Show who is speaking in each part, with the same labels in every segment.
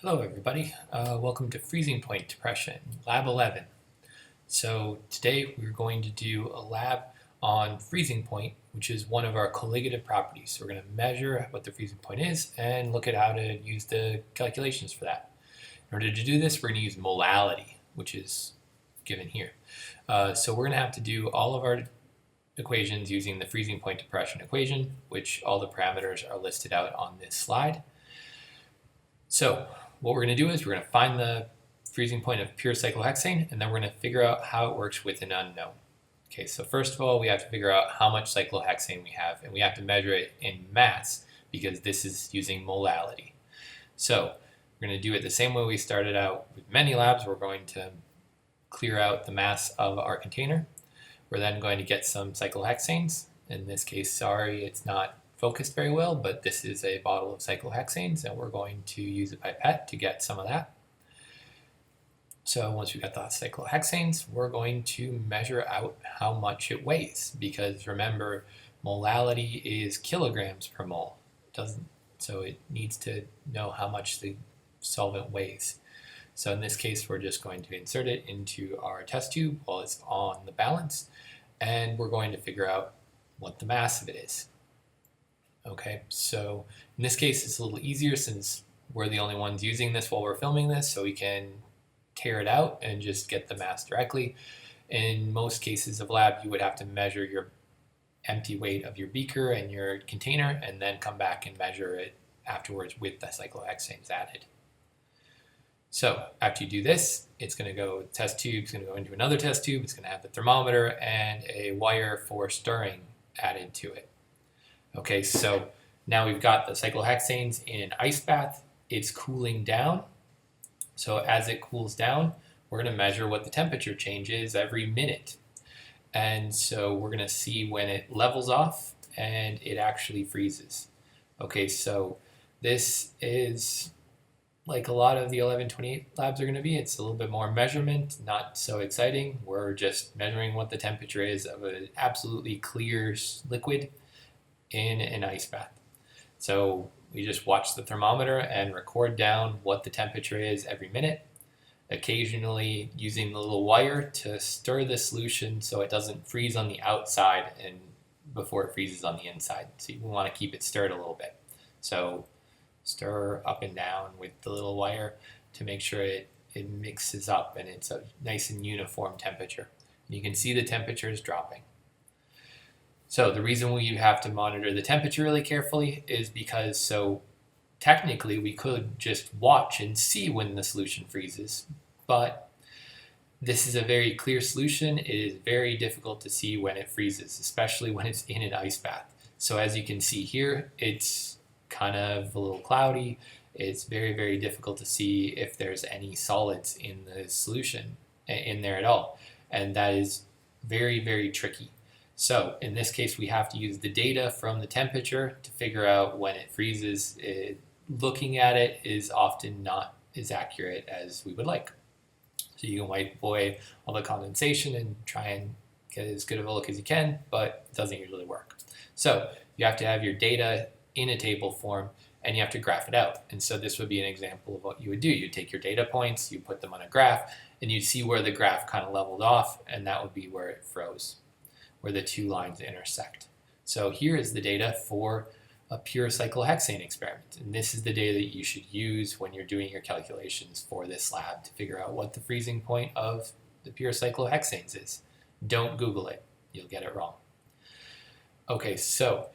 Speaker 1: Hello everybody, welcome to Freezing Point Depression, Lab 11. So today we're going to do a lab on freezing point, which is one of our colligative properties. So we're going to measure what the freezing point is and look at how to use the calculations for that. In order to do this, we're going to use molality, which is given here. So we're going to have to do all of our equations using the freezing point depression equation, which all the parameters are listed out on this slide. So what we're going to do is we're going to find the freezing point of pure cyclohexane, and then we're going to figure out how it works with an unknown. Okay, so first of all, we have to figure out how much cyclohexane we have, and we have to measure it in mass because this is using molality. So we're going to do it the same way we started out with many labs. We're going to clear out the mass of our container. We're then going to get some cyclohexanes. In this case, sorry, it's not focused very well, but this is a bottle of cyclohexanes, and we're going to use a pipette to get some of that. So once we've got the cyclohexanes, we're going to measure out how much it weighs, because remember, molality is kilograms per mole. So it needs to know how much the solvent weighs. So in this case, we're just going to insert it into our test tube while it's on the balance, and we're going to figure out what the mass of it is. Okay, so in this case, it's a little easier since we're the only ones using this while we're filming this, so we can tear it out and just get the mass directly. In most cases of lab, you would have to measure your empty weight of your beaker and your container, and then come back and measure it afterwards with the cyclohexanes added. So after you do this, it's going to go, test tube, it's going to go into another test tube, it's going to have the thermometer and a wire for stirring added to it. Okay, so now we've got the cyclohexanes in an ice bath. It's cooling down. So as it cools down, we're going to measure what the temperature change is every minute. And so we're going to see when it levels off and it actually freezes. Okay, so this is like a lot of the 1128 labs are going to be. It's a little bit more measurement, not so exciting. We're just measuring what the temperature is of an absolutely clear liquid in an ice bath. So we just watch the thermometer and record down what the temperature is every minute, occasionally using the little wire to stir the solution so it doesn't freeze on the outside and before it freezes on the inside. So you want to keep it stirred a little bit. So stir up and down with the little wire to make sure it mixes up and it's a nice and uniform temperature. And you can see the temperature is dropping. So the reason we have to monitor the temperature really carefully is because so technically we could just watch and see when the solution freezes, but this is a very clear solution. It is very difficult to see when it freezes, especially when it's in an ice bath. So as you can see here, it's kind of a little cloudy. It's very, very difficult to see if there's any solids in the solution in there at all. And that is very, very tricky. So in this case, we have to use the data from the temperature to figure out when it freezes. Looking at it is often not as accurate as we would like. So you can wipe away all the condensation and try and get as good of a look as you can, but it doesn't usually work. So you have to have your data in a table form and you have to graph it out. And so this would be an example of what you would do. You'd take your data points, you put them on a graph, and you'd see where the graph kind of leveled off, and that would be where it froze, where the two lines intersect. So here is the data for a pure cyclohexane experiment. And this is the data that you should use when you're doing your calculations for this lab to figure out what the freezing point of the pure cyclohexanes is. Don't Google it. You'll get it wrong. Okay, so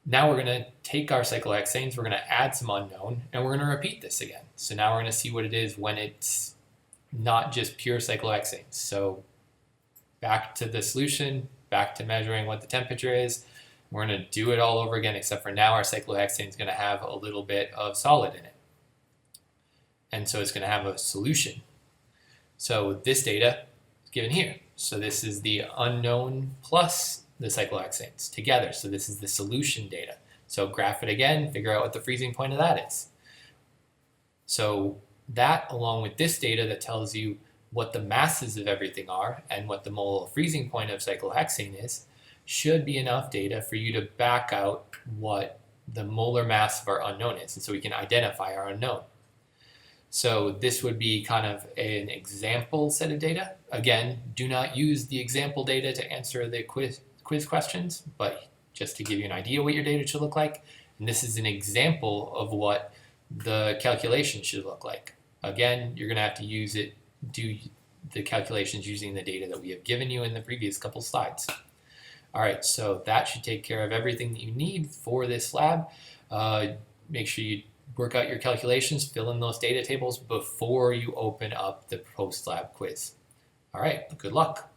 Speaker 1: now we're going to take our cyclohexanes, we're going to add some unknown, and we're going to repeat this again. So now we're going to see what it is when it's not just pure cyclohexanes. So back to the solution, back to measuring what the temperature is. We're going to do it all over again, except for now our cyclohexane is going to have a little bit of solid in it. And so it's going to have a solution. So this data is given here. So this is the unknown plus the cyclohexanes together. So this is the solution data. So graph it again, figure out what the freezing point of that is. So that, along with this data that tells you what the masses of everything are and what the mole freezing point of cyclohexane is, should be enough data for you to back out what the molar mass of our unknown is, and so we can identify our unknown. So this would be kind of an example set of data. Again, do not use the example data to answer the quiz questions, but just to give you an idea what your data should look like. And this is an example of what the calculation should look like. Again, you're going to have to do the calculations using the data that we have given you in the previous couple slides. All right, so that should take care of everything that you need for this lab. Make sure you work out your calculations, fill in those data tables before you open up the post-lab quiz. All right, good luck.